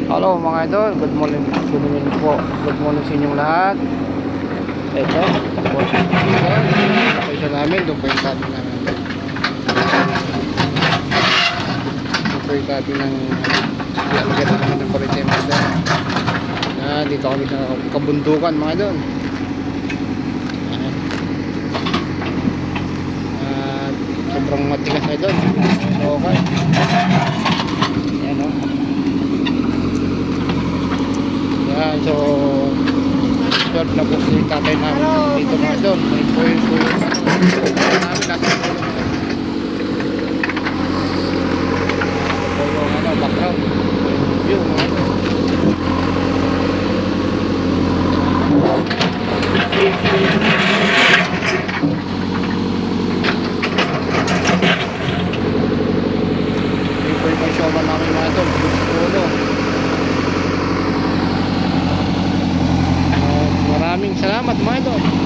Hello mga idol, good morning po. Good morning sa inyong lahat. Ito, location namin, doon po yung tabi namin. Doon po yung tabi ng lalagyan namin ng kurente mga idol. Dito kami sa kabundukan mga idol. Sobrang matigas na idol. Okay. Ayan o. So short na po si tatay namin dito mga idol. May po yung namin natin po yung background view mga idol. May po yung pag-shower namin mga idol. Pulo. Maraming salamat mga idol.